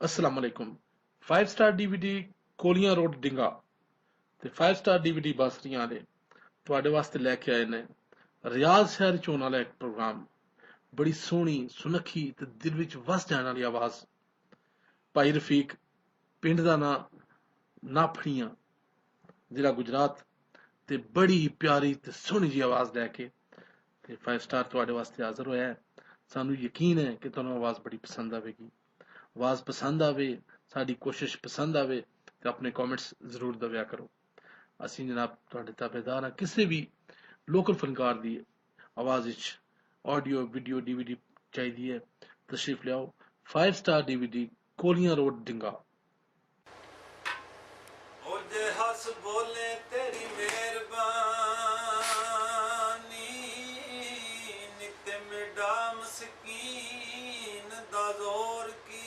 अस्सलाम वालेकुम। 5 star DVD कोलियां road डिंगा ते 5 स्टार DVD basrian वाले ਤੁਹਾਡੇ ਵਾਸਤੇ ਲੈ ਕੇ ਆਏ ਨੇ ਰਿਆਜ਼ ਸ਼ਹਿਰ ਚ ਹੋਣ ਵਾਲਾ ਇੱਕ ਪ੍ਰੋਗਰਾਮ। ਬੜੀ ਸੋਹਣੀ ਸੁਨੱਖੀ ਤੇ ਦਿਲ ਵਿੱਚ ਵਸ ਜਾਣ ਵਾਲੀ ਆਵਾਜ਼। ਭਾਈ ਰਫੀਕ, ਪਿੰਡ ਦਾ ਨਾਂ ਨਾਫੜੀਆਂ, ਜ਼ਿਲ੍ਹਾ ਗੁਜਰਾਤ, ਤੇ ਬੜੀ ਪਿਆਰੀ ਤੇ ਸੋਹਣੀ ਜੀ ਆਵਾਜ਼ ਲੈ ਕੇ ਤੇ 5 ਸਟਾਰ ਤੁਹਾਡੇ ਵਾਸਤੇ ਹਾਜ਼ਰ ਹੋਇਆ ਹੈ। ਸਾਨੂੰ ਯਕੀਨ ਹੈ ਕਿ ਤੁਹਾਨੂੰ ਆਵਾਜ਼ ਬੜੀ ਪਸੰਦ ਆਵੇਗੀ। आवाज़ पसंद आवे, साड़ी कोशिश पसंद आवे तो अपने कॉमेंट्स जरूर दविया करो। असी जनाब तुहाडे ताबेदार हाँ। किसी भी लोकल फनकार की आवाज़ ऑडियो वीडियो DVD चाहिए तशरीफ लियाओ। 5 स्टार DVD कोलियां रोड डिंगा। हस बोले तेरी मेहरबानी नित मिडा मस्कीन दा जोर की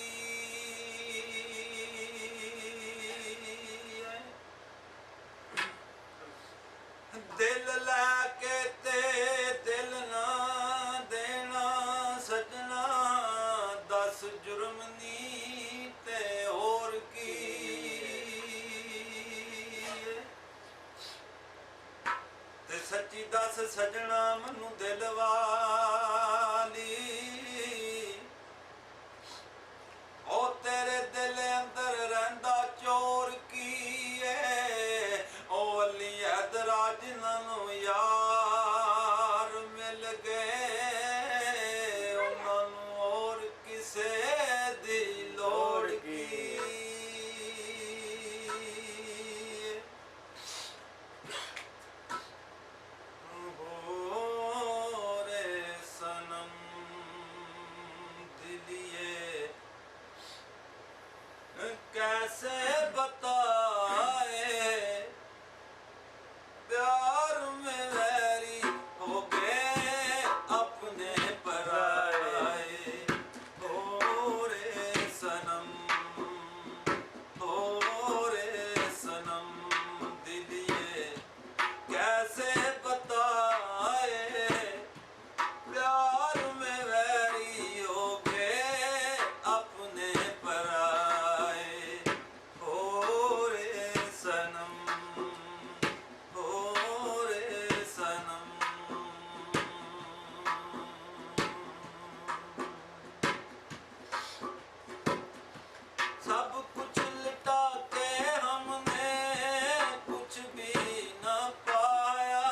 दिल लैके ते दिल ना देना सजना दस जुर्म नी ते होर की ते सच्ची दस सजना मनु दिल वाली ओ तेरे दिल अंदर रहिंदा चोर की ओ अली हैदराज नानू यार मिल गए उन्होंने और किसे दी लोड़ की रे सनम दिलिए कैसे बताए प्यार में वैरी हो गए अपने पराए हो रे सनम दिलिए कैसे बताए प्यार में वैरी हो गए अपने पराए हो रे सनम सब कुछ लुटा के हमने कुछ भी न पाया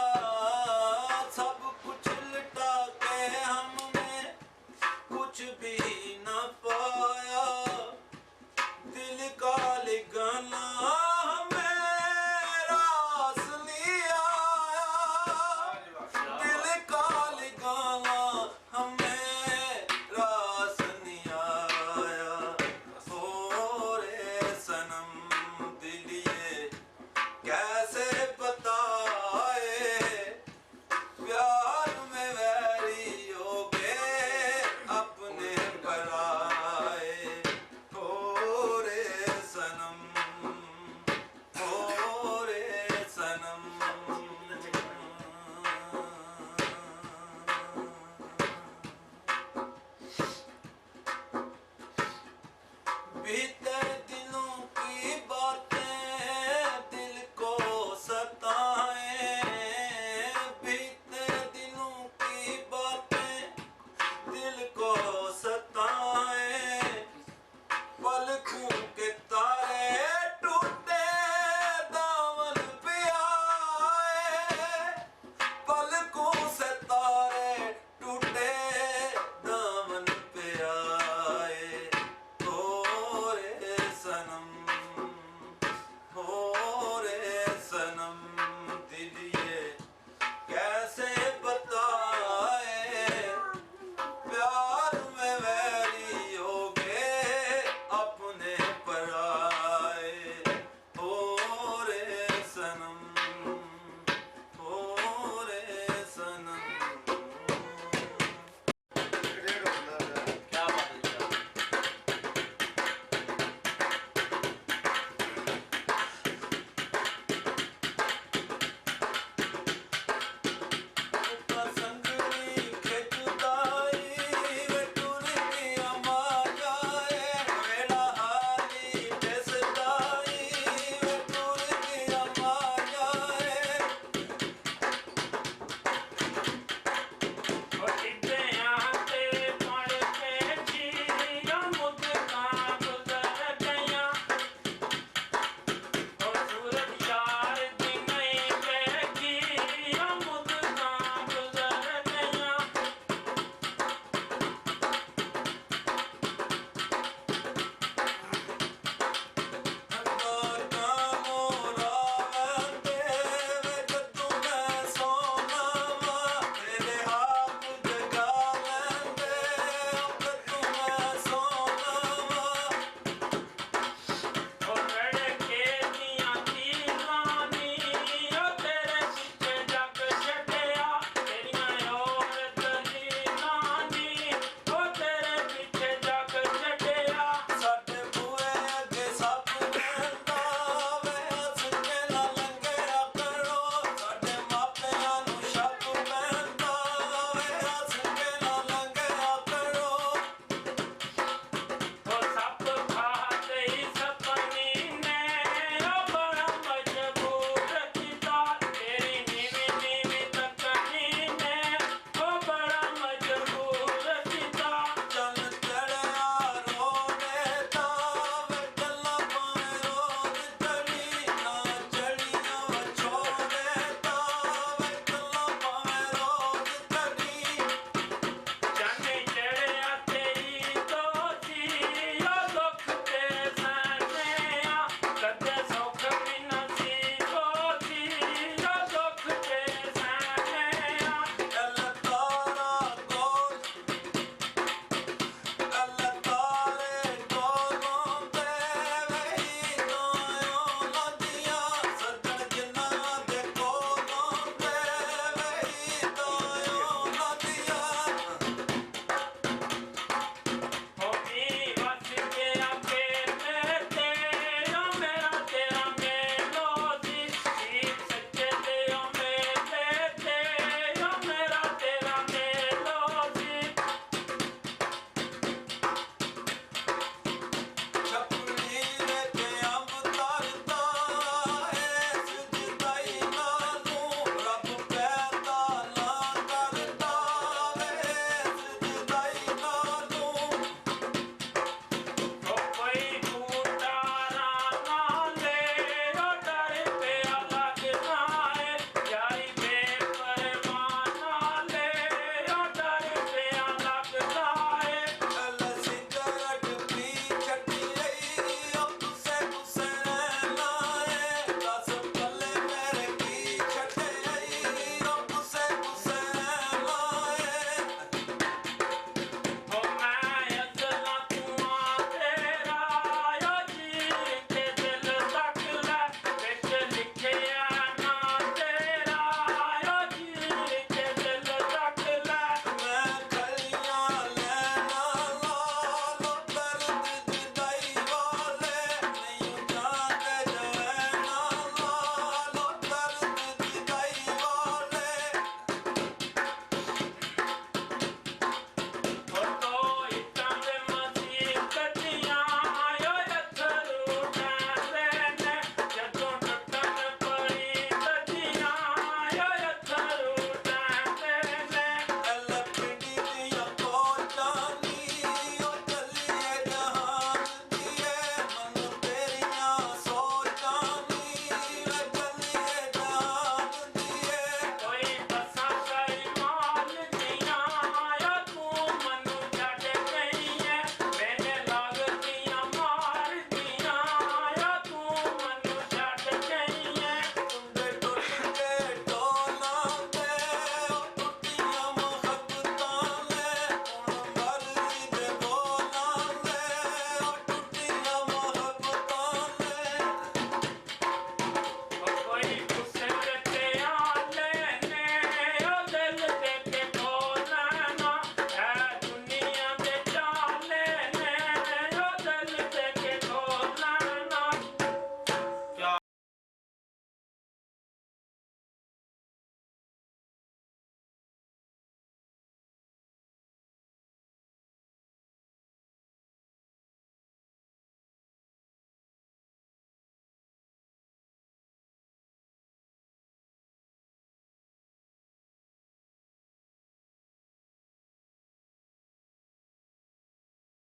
सब कुछ लुटा के हमने कुछ भी न पाया